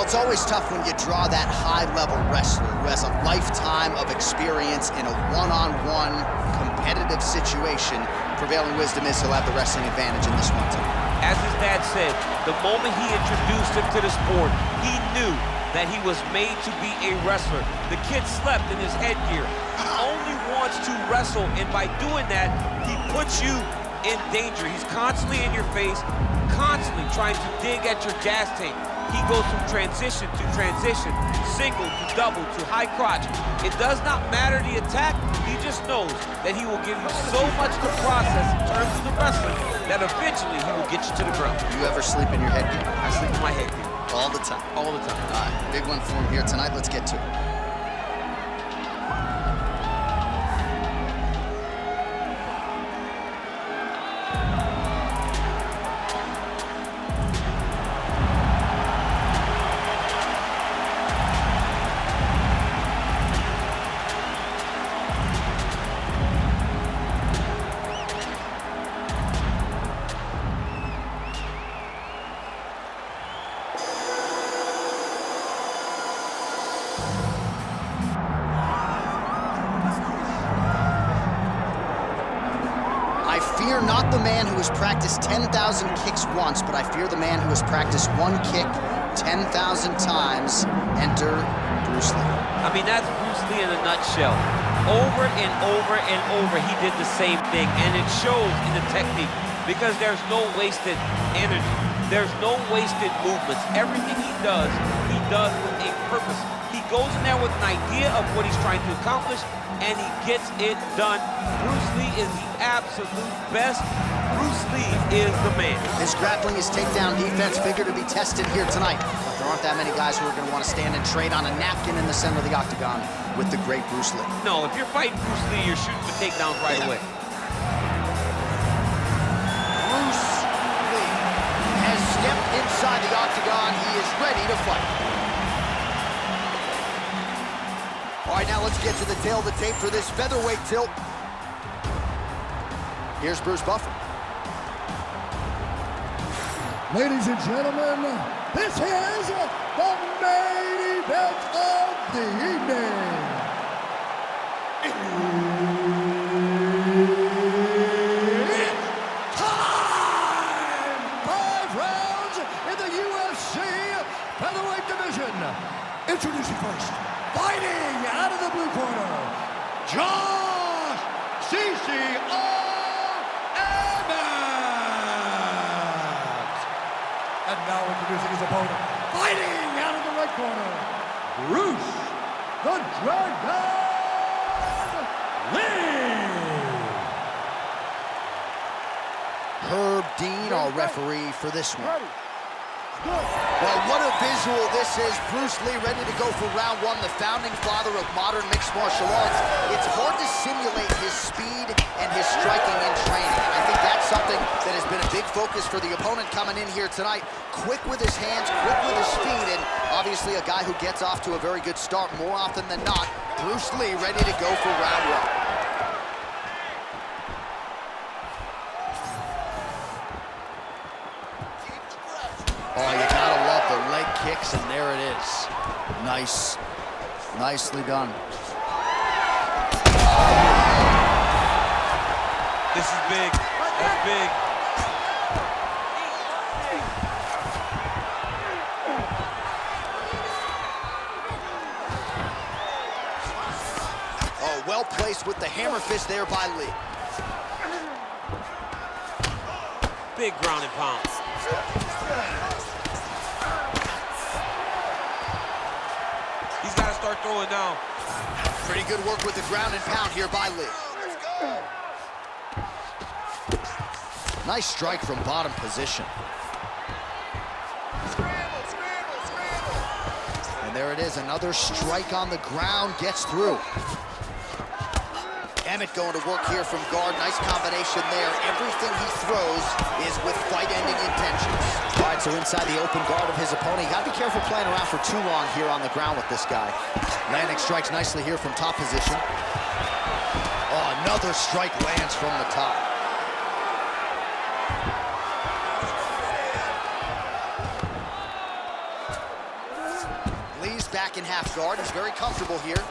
it's always tough when you draw that high-level wrestler who has a lifetime of experience in a one-on-one competitive situation. Prevailing wisdom is he'll have the wrestling advantage in this one tonight. As his dad said, the moment he introduced him to the sport, he knew that he was made to be a wrestler. The kid slept in his headgear. He only wants to wrestle, and by doing that, he puts you in danger. He's constantly in your face, constantly trying to dig at your gas tank. He goes from transition to transition, single to double to high crotch. It does not matter the attack. He just knows that he will give you so much to process in terms of the wrestling that eventually he will get you to the ground. You ever sleep in your headgear? I sleep in my headgear. All the time? All the time. All right, big one for him here tonight. Let's get to it. I fear not the man who has practiced 10,000 kicks once, but I fear the man who has practiced one kick 10,000 times. Enter Bruce Lee. I mean, that's Bruce Lee in a nutshell. Over and over and over, he did the same thing, and it shows in the technique because there's no wasted energy. There's no wasted movements. Everything he does with a purpose. He goes in there with an idea of what he's trying to accomplish, and he gets it done. Bruce Lee is the absolute best. Bruce Lee is the man. His grappling, his takedown defense figure to be tested here tonight. But there aren't that many guys who are going to want to stand and trade on a napkin in the center of the octagon with the great Bruce Lee. No, if you're fighting Bruce Lee, you're shooting for takedowns right away. Bruce Lee has stepped inside the octagon. He is ready to fight. All right, now let's get to the tail of the tape for this featherweight tilt. Here's Bruce Buffer. Ladies and gentlemen, this is the main event of the evening. It's time! 5 rounds in the UFC featherweight division. Introducing first, fighting out of the blue corner, Josh CCO Emmett. And now introducing his opponent, fighting out of the right corner, Bruce the Dragon Lee. Herb Dean, our referee for this one. Well, what a visual this is. Bruce Lee ready to go for round one, the founding father of modern mixed martial arts. It's hard to simulate his speed and his striking in training. And I think that's something that has been a big focus for the opponent coming in here tonight. Quick with his hands, quick with his feet, and obviously a guy who gets off to a very good start more often than not. Bruce Lee ready to go for round one. Oh, you gotta love the leg kicks, and there it is. Nice. Nicely done. This is big. That's big. Oh, well placed with the hammer fist there by Lee. Big ground and pound. He's got to start throwing now. Pretty good work with the ground and pound here by Lee. Nice strike from bottom position. And there it is, another strike on the ground, gets through. Emmett going to work here from guard. Nice combination there. Everything he throws is with fight-ending intentions. All right, so inside the open guard of his opponent. You got to be careful playing around for too long here on the ground with this guy. Landing strikes nicely here from top position. Oh, another strike lands from the top. back in half guard. He's very comfortable here.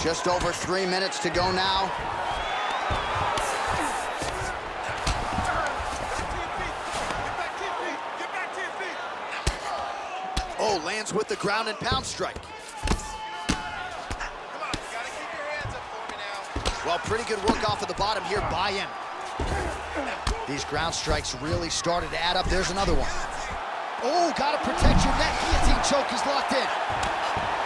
Just over 3 minutes to go now. Oh, lands with the ground and pound strike. Well, pretty good work off of the bottom here by Emmett. These ground strikes really started to add up. There's another one. Oh, gotta protect your neck. Guillotine choke is locked in.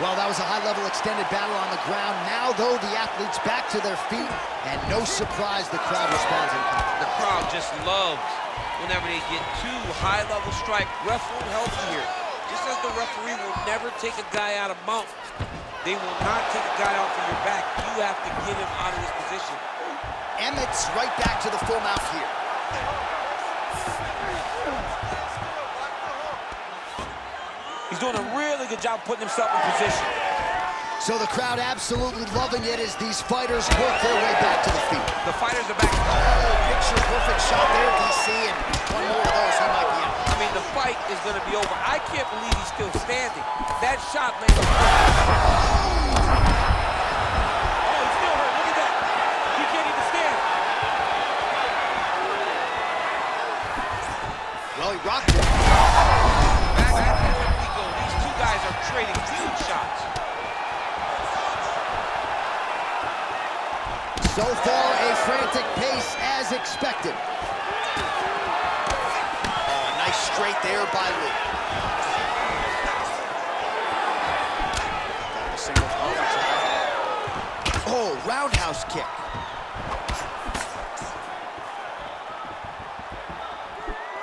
Well, that was a high-level extended battle on the ground. Now, though, the athletes back to their feet, and no surprise the crowd responds in kind. The crowd just loves whenever they get two high-level strike. Ref won't help you here. Just as the referee will never take a guy out of mount, they will not take a guy out from your back. You have to get him out of this position. Emmett's right back to the full mount here. He's doing a really good job putting himself in position. So the crowd absolutely loving it as these fighters work their way back to the feet. The fighters are back. Oh, picture-perfect shot there, DC, and one more of those, he might be out. I mean, the fight is going to be over. I can't believe he's still standing. That shot made him... Oh, he's still hurt. Look at that. He can't even stand. Well, he rocked it. Back we go. These two guys are trading huge shots. So far, a frantic pace as expected. Oh, nice straight there by Lee. Got a single overtime. Oh, roundhouse kick.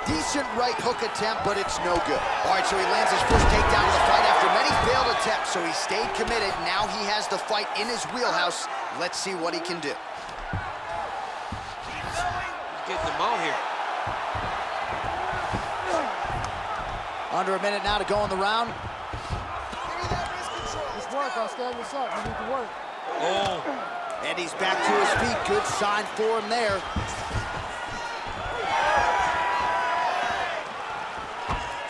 Decent right hook attempt, but it's no good. All right, so he lands his first takedown of the fight after many failed attempts, so he stayed committed. Now he has the fight in his wheelhouse. Let's see what he can do. He's getting them out here. Under a minute now to go in the round. This work, I'll stand this up. You need to work. Oh. And he's back to his feet. Good sign for him there.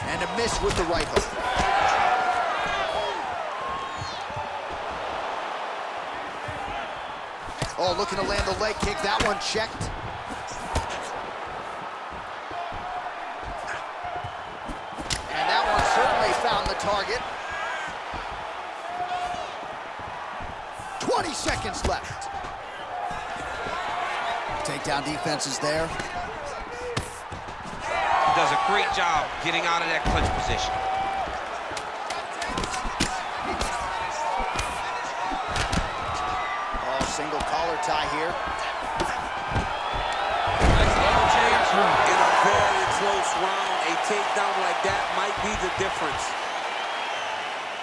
And a miss with the right hook. Oh, looking to land the leg kick. That one checked. And that one certainly found the target. 20 seconds left. Takedown defense is there. He does a great job getting out of that clinch position. Oh, single collar tie here. Nice level change in a very close round. A takedown like that might be the difference.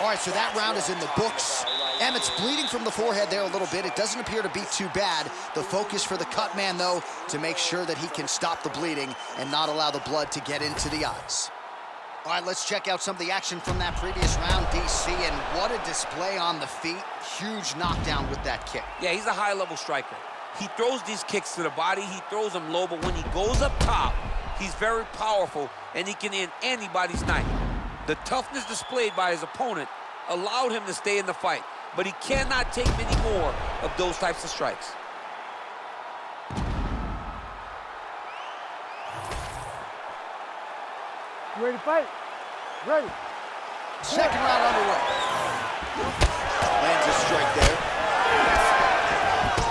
All right, so that round is in the books. Emmett's bleeding from the forehead there a little bit. It doesn't appear to be too bad. The focus for the cut man, though, to make sure that he can stop the bleeding and not allow the blood to get into the eyes. All right, let's check out some of the action from that previous round, DC, and what a display on the feet. Huge knockdown with that kick. Yeah, he's a high-level striker. He throws these kicks to the body. He throws them low, but when he goes up top, he's very powerful, and he can end anybody's night. The toughness displayed by his opponent allowed him to stay in the fight, but he cannot take many more of those types of strikes. You ready to fight? Ready. Second round underway. Lands a strike there.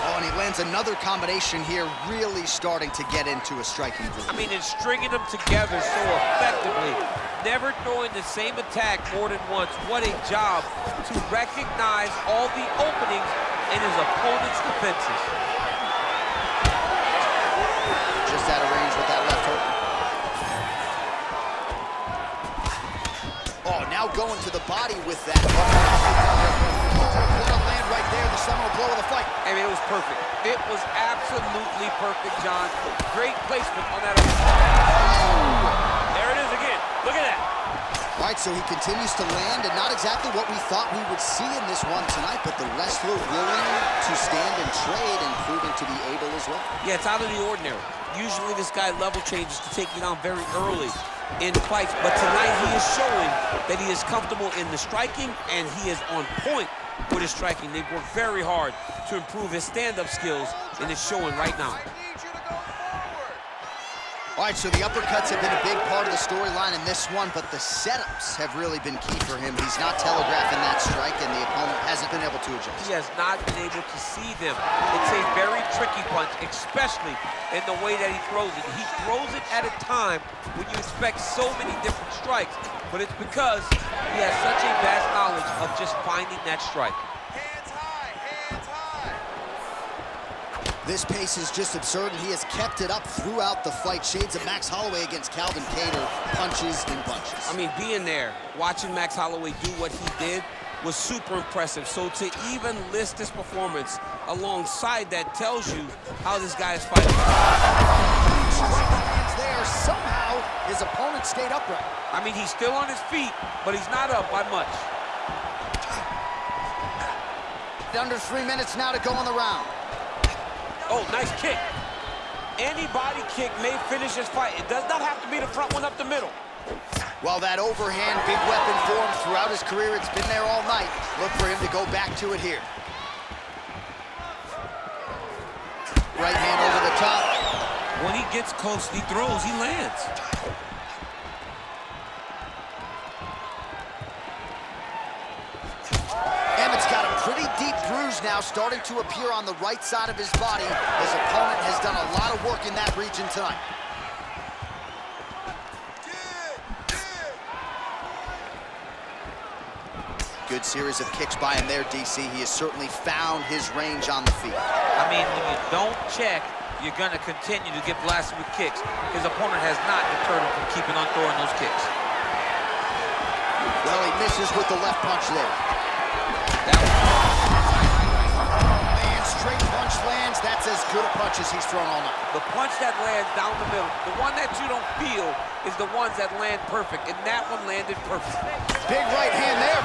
Oh, and he lands another combination here, really starting to get into a striking groove. I mean, and stringing them together so effectively. Never throwing the same attack more than once. What a job to recognize all the openings in his opponent's defenses. Just out of range with that left hook. Oh, now going to the body with that. What a land right there, the seminal blow of the fight. I mean, it was perfect. It was absolutely perfect, John. Great placement on that. There it is again. Look at that. All right, so he continues to land, and not exactly what we thought we would see in this one tonight, but the wrestler willing to stand and trade and proving to be able as well. Yeah, it's out of the ordinary. Usually this guy level changes to take you down very early. in fights, but tonight he is showing that he is comfortable in the striking, and he is on point with his striking. They've worked very hard to improve his stand-up skills, and it's showing right now. All right, so the uppercuts have been a big part of the storyline in this one, but the setups have really been key for him. He's not telegraphing that strike, and the opponent hasn't been able to adjust. He has not been able to see them. It's a very tricky punch, especially in the way that he throws it. He throws it at a time when you expect so many different strikes, but it's because he has such a vast knowledge of just finding that strike. Hands high, hands high. This pace is just absurd, and he has kept it up throughout the fight. Shades of Max Holloway against Calvin Kattar, punches and bunches. I mean, being there, watching Max Holloway do what he did was super impressive. So to even list this performance alongside that tells you how this guy is fighting. There, somehow his opponent stayed upright. I mean, he's still on his feet, but he's not up by much. Under 3 minutes now to go in the round. Oh, nice kick. Any body kick may finish this fight. It does not have to be the front one up the middle. Well, that overhand, big weapon for him throughout his career. It's been there all night. Look for him to go back to it here. Right hand over the top. When he gets close, he throws, he lands. Emmett's got a pretty deep bruise now starting to appear on the right side of his body. His opponent has done a lot of work in that region tonight. Good series of kicks by him there, DC. He has certainly found his range on the feet. I mean, when you don't check, you're going to continue to get blasted with kicks. His opponent has not deterred him from keeping on throwing those kicks. Well, he misses with the left punch there. Man, straight punch lands. That's as good a punch as he's thrown all night. The punch that lands down the middle, the one that you don't feel is the ones that land perfect, and that one landed perfect. Big right hand there.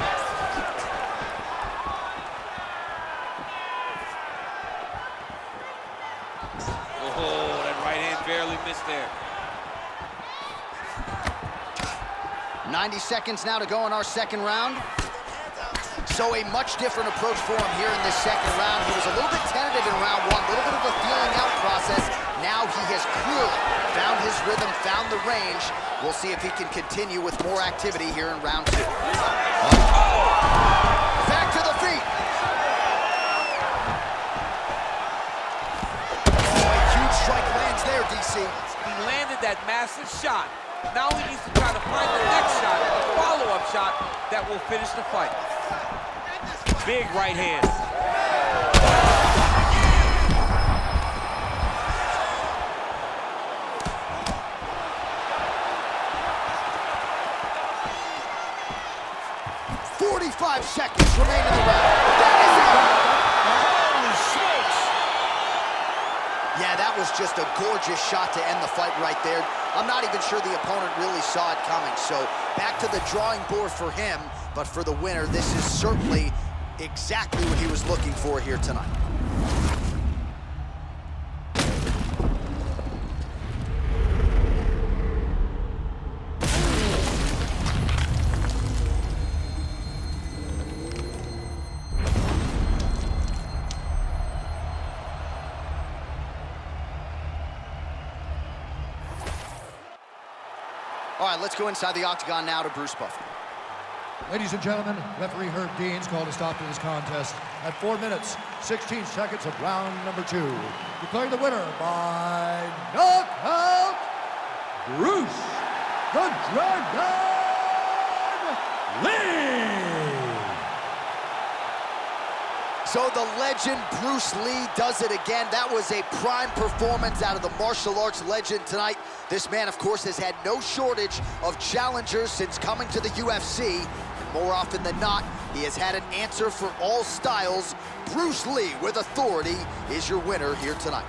Oh, that right hand barely missed there. 90 seconds now to go in our second round. So a much different approach for him here in this second round. He was a little bit tentative in round one, a little bit of a feeling out process. Now he has clearly found his rhythm, found the range. We'll see if he can continue with more activity here in round two. Back to the feet. Huge strike lands there, DC. He landed that massive shot. Now he needs to try to find the next shot, a follow-up shot that will finish the fight. Big right hand. "45 seconds remain in the round. That is it. Holy smokes! Yeah, that was just a gorgeous shot to end the fight right there. I'm not even sure the opponent really saw it coming. So back to the drawing board for him, but for the winner, this is certainly exactly what he was looking for here tonight. All right, let's go inside the octagon now to Bruce Buffer. Ladies and gentlemen, referee Herb Dean's called a stop to this contest at 4 minutes, 16 seconds of round number 2. Declaring the winner by knockout, Bruce the Dragon Lee! So the legend Bruce Lee does it again. That was a prime performance out of the martial arts legend tonight. This man, of course, has had no shortage of challengers since coming to the UFC. More often than not, he has had an answer for all styles. Bruce Lee, with authority, is your winner here tonight.